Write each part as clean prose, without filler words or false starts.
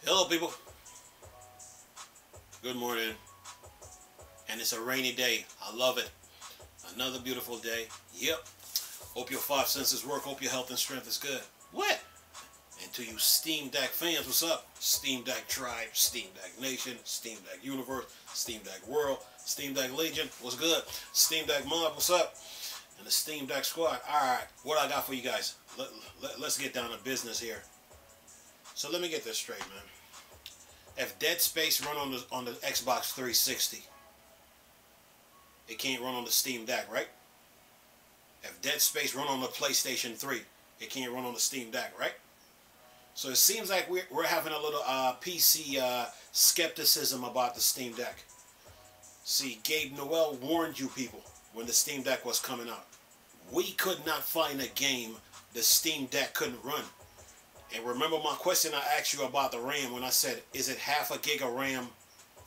Hello, people. Good morning. And it's a rainy day. I love it. Another beautiful day. Yep. Hope your five senses work. Hope your health and strength is good. What? And to you Steam Deck fans, what's up? Steam Deck Tribe, Steam Deck Nation, Steam Deck Universe, Steam Deck World, Steam Deck Legion, what's good? Steam Deck Mob, what's up? And the Steam Deck Squad. Alright, what I got for you guys? Let's get down to business here. So let me get this straight, man. If Dead Space run on the Xbox 360, it can't run on the Steam Deck, right? If Dead Space run on the PlayStation 3, it can't run on the Steam Deck, right? So it seems like we're having a little PC skepticism about the Steam Deck. See, Gabe Newell warned you people when the Steam Deck was coming out. We could not find a game the Steam Deck couldn't run. And remember my question I asked you about the RAM when I said, is it half a gig of RAM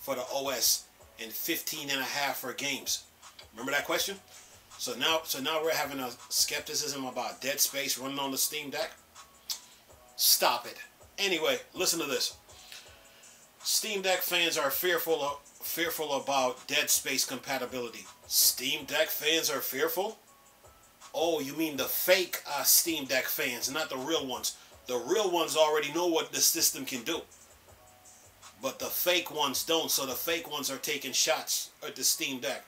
for the OS and 15.5 for games? Remember that question? So now we're having a skepticism about Dead Space running on the Steam Deck? Stop it. Anyway, listen to this. Steam Deck fans are fearful about Dead Space compatibility. Steam Deck fans are fearful? Oh, you mean the fake Steam Deck fans, not the real ones. The real ones already know what the system can do. But the fake ones don't, so the fake ones are taking shots at the Steam Deck.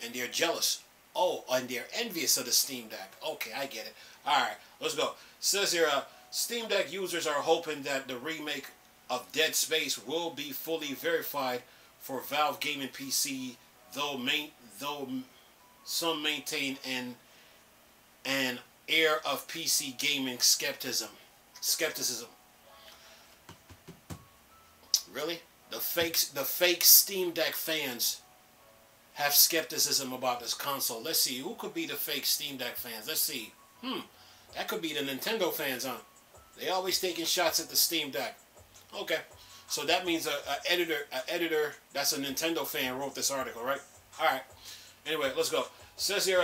And they're jealous. Oh, and they're envious of the Steam Deck. Okay, I get it. Alright, let's go. Says here, Steam Deck users are hoping that the remake of Dead Space will be fully verified for Valve gaming PC, though some maintain an air of PC gaming skepticism. Really? The fake Steam Deck fans have skepticism about this console. Let's see, who could be the fake Steam Deck fans? Let's see. That could be the Nintendo fans, huh? They always taking shots at the Steam Deck. Okay. So that means a editor that's a Nintendo fan wrote this article, right? Alright. Anyway, let's go. Says here,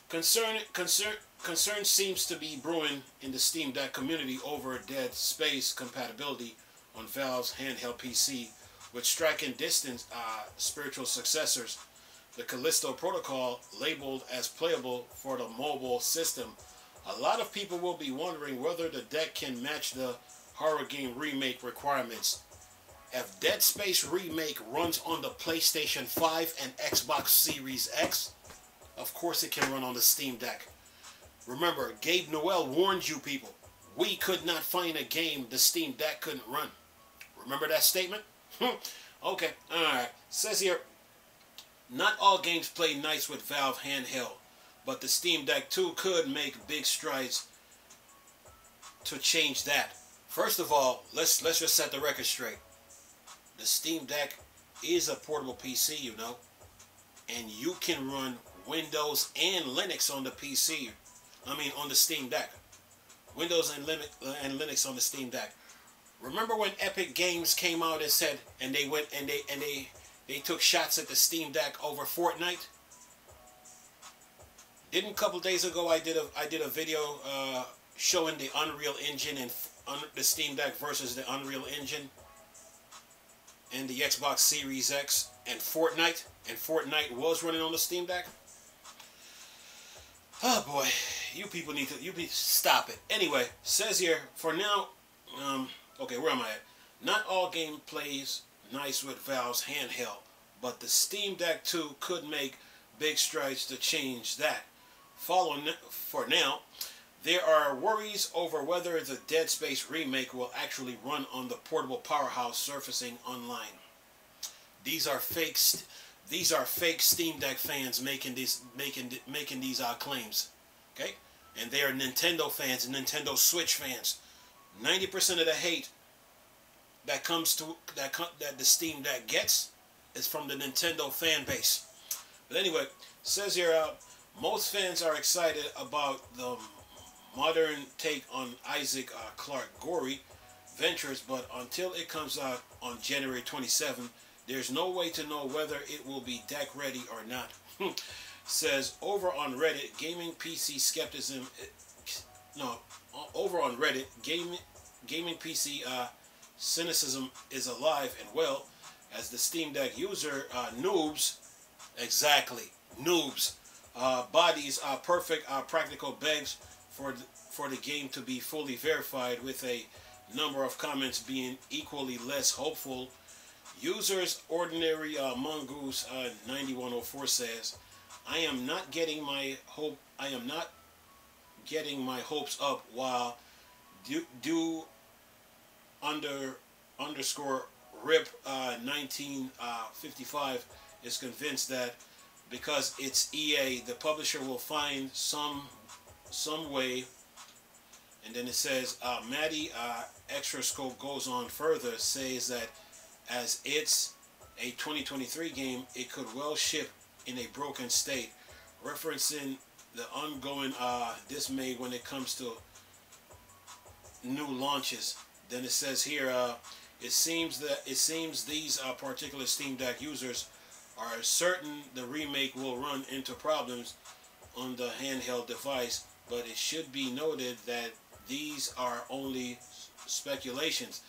concern seems to be brewing in the Steam Deck community over Dead Space compatibility on Valve's handheld PC with striking distance spiritual successors. The Callisto protocol labeled as playable for the mobile system. A lot of people will be wondering whether the deck can match the horror game remake requirements. If Dead Space Remake runs on the PlayStation 5 and Xbox Series X, of course it can run on the Steam Deck. Remember, Gabe Newell warned you people. We could not find a game the Steam Deck couldn't run. Remember that statement? Okay, alright. Says here, not all games play nice with Valve handheld, but the Steam Deck 2 could make big strides to change that. First of all, let's just set the record straight. The Steam Deck is a portable PC, you know, and you can run Windows and Linux on the PC. I mean, on the Steam Deck. Windows and Linux on the Steam Deck. Remember when Epic Games came out and said, and they went and they took shots at the Steam Deck over Fortnite? Didn't a couple days ago I did a video showing the Unreal Engine and the Steam Deck versus the Unreal Engine and the Xbox Series X and Fortnite was running on the Steam Deck? Oh boy, you people need to stop it. Anyway, says here, for now, okay, where am I at? Not all game plays nice with Valve's handheld, but the Steam Deck 2 could make big strides to change that. For now, there are worries over whether the Dead Space remake will actually run on the portable powerhouse surfacing online. These are fake Steam Deck fans making these claims, okay? And they are Nintendo fans and Nintendo Switch fans. 90% of the hate that the Steam Deck gets is from the Nintendo fan base. But anyway, says here, most fans are excited about the modern take on Isaac Clarke Gory Ventures, but until it comes out on January 27th, there's no way to know whether it will be deck ready or not. Says over on Reddit, gaming PC skepticism. No, over on Reddit, gaming PC cynicism is alive and well, as the Steam Deck user noobs, exactly, noobs, bodies perfect practical begs for the game to be fully verified, with a number of comments being equally less hopeful. Users Ordinary Mongoose 9104 says, I am not getting my hopes up, while do underscore rip 1955 is convinced that because it's EA, the publisher will find some way. And then it says, Maddie Extra Scope goes on further, says that as it's a 2023 game, it could well ship in a broken state, referencing the ongoing dismay when it comes to new launches. Then it says here, it seems these particular Steam Deck users are certain the remake will run into problems on the handheld device, but it should be noted that these are only speculations.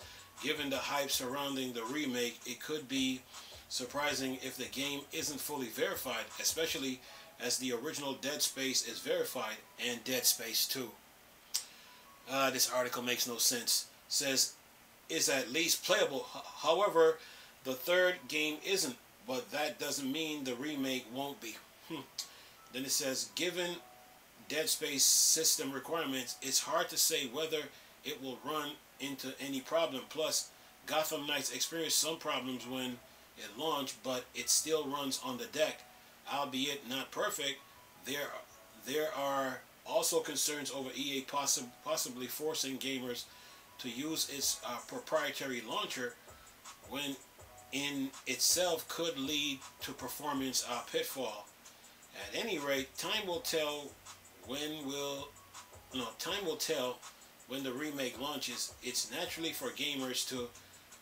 Given the hype surrounding the remake, it could be surprising if the game isn't fully verified, especially as the original Dead Space is verified, and Dead Space 2. This article makes no sense. Says is at least playable. However, the third game isn't, but that doesn't mean the remake won't be. Then it says, given Dead Space system requirements, it's hard to say whether it will run into any problem. Plus, Gotham Knights experienced some problems when it launched, but it still runs on the deck, albeit not perfect. There are also concerns over EA possibly forcing gamers to use its proprietary launcher, when in itself could lead to performance pitfall. At any rate, time will tell when the remake launches. It's naturally for gamers to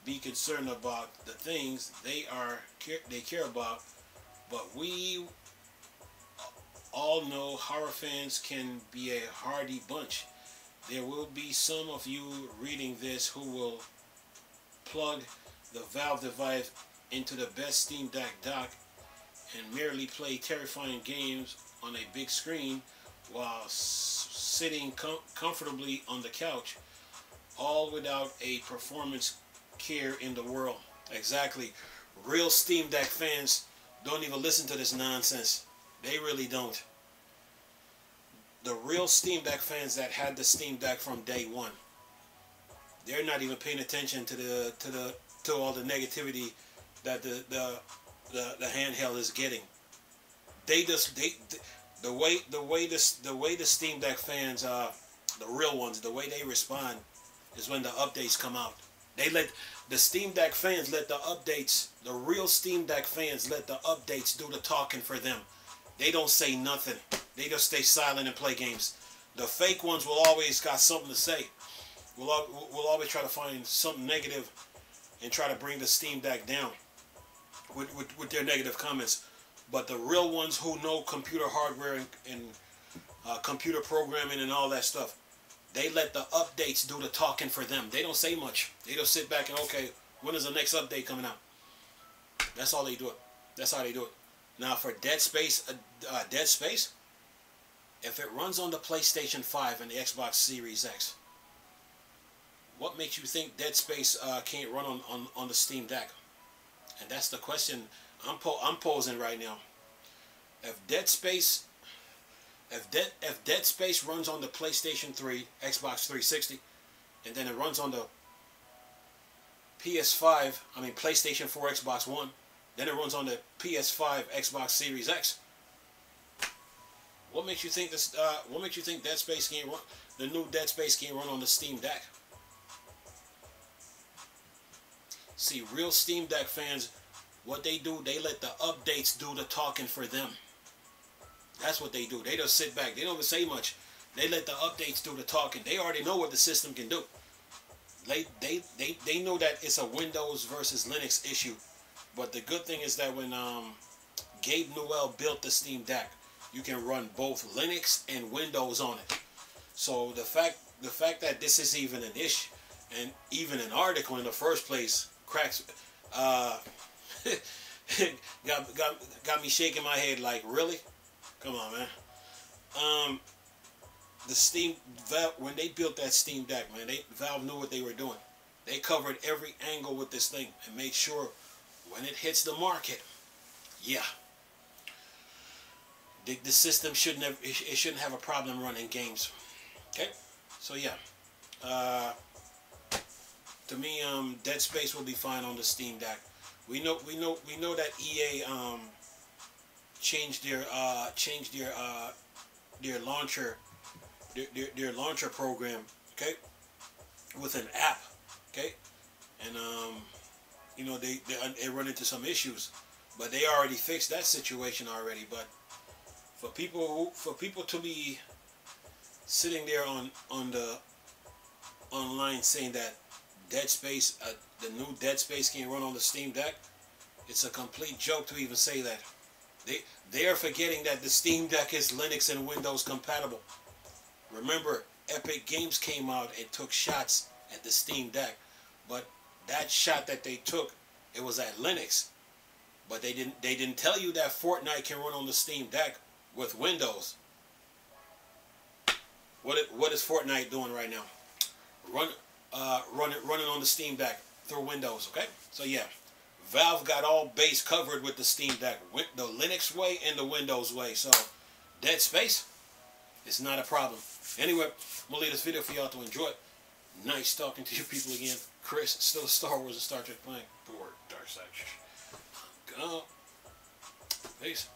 be concerned about the things they care about, but we all know horror fans can be a hardy bunch. There will be some of you reading this who will plug the Valve device into the best Steam Deck dock and merely play terrifying games on a big screen while sitting comfortably on the couch, all without a performance care in the world. Exactly. Real Steam Deck fans don't even listen to this nonsense. They really don't. The real Steam Deck fans that had the Steam Deck from day one, they're not even paying attention to all the negativity that the handheld is getting. The way the Steam Deck fans, the real ones, the way they respond is when the updates come out. They let the Steam Deck fans let the updates. The real Steam Deck fans let the updates do the talking for them. They don't say nothing. They just stay silent and play games. The fake ones will always got something to say. We'll always try to find something negative and try to bring the Steam Deck down with their negative comments. But the real ones who know computer hardware and computer programming and all that stuff, they let the updates do the talking for them. They don't say much. They just sit back and, okay, when is the next update coming out? That's all they do it. That's how they do it. Now for Dead Space, if it runs on the PlayStation 5 and the Xbox Series X, what makes you think Dead Space can't run on the Steam Deck? And that's the question I'm posing right now. If Dead Space runs on the PlayStation 3, Xbox 360, and then it runs on the PlayStation 4, Xbox One, then it runs on the PS5, Xbox Series X. What makes you think this? What makes you think Dead Space can't run? The new Dead Space can't run on the Steam Deck. See, real Steam Deck fans, what they do, they let the updates do the talking for them. That's what they do. They just sit back. They don't even say much. They let the updates do the talking. They already know what the system can do. They know that it's a Windows versus Linux issue. But the good thing is that when Gabe Newell built the Steam Deck, you can run both Linux and Windows on it. So the fact that this is even an issue, And even an article in the first place cracks, got me shaking my head like, really? Come on, man. The Steam Valve, when they built that Steam Deck, man, Valve knew what they were doing. They covered every angle with this thing and made sure when it hits the market, yeah, the system shouldn't have a problem running games. Okay, so yeah, to me, Dead Space will be fine on the Steam Deck. We know that EA changed their launcher their launcher program, okay, with an app, okay, and they run into some issues, but they already fixed that situation already. But for people to be sitting there on the online saying that Dead Space, the new Dead Space can't run on the Steam Deck, it's a complete joke to even say that. They are forgetting that the Steam Deck is Linux and Windows compatible. Remember, Epic Games came out and took shots at the Steam Deck, but that shot that they took, it was at Linux. But they didn't tell you that Fortnite can run on the Steam Deck with Windows. What is Fortnite doing right now? Running on the Steam Deck through Windows. Okay, so yeah, Valve got all base covered with the Steam Deck, with the Linux way and the Windows way. So Dead Space, it's not a problem. Anyway, I'm gonna leave this video for y'all to enjoy. Nice talking to you people again. Chris, still Star Wars and Star Trek playing. Bored, Dark Side. Go. Peace.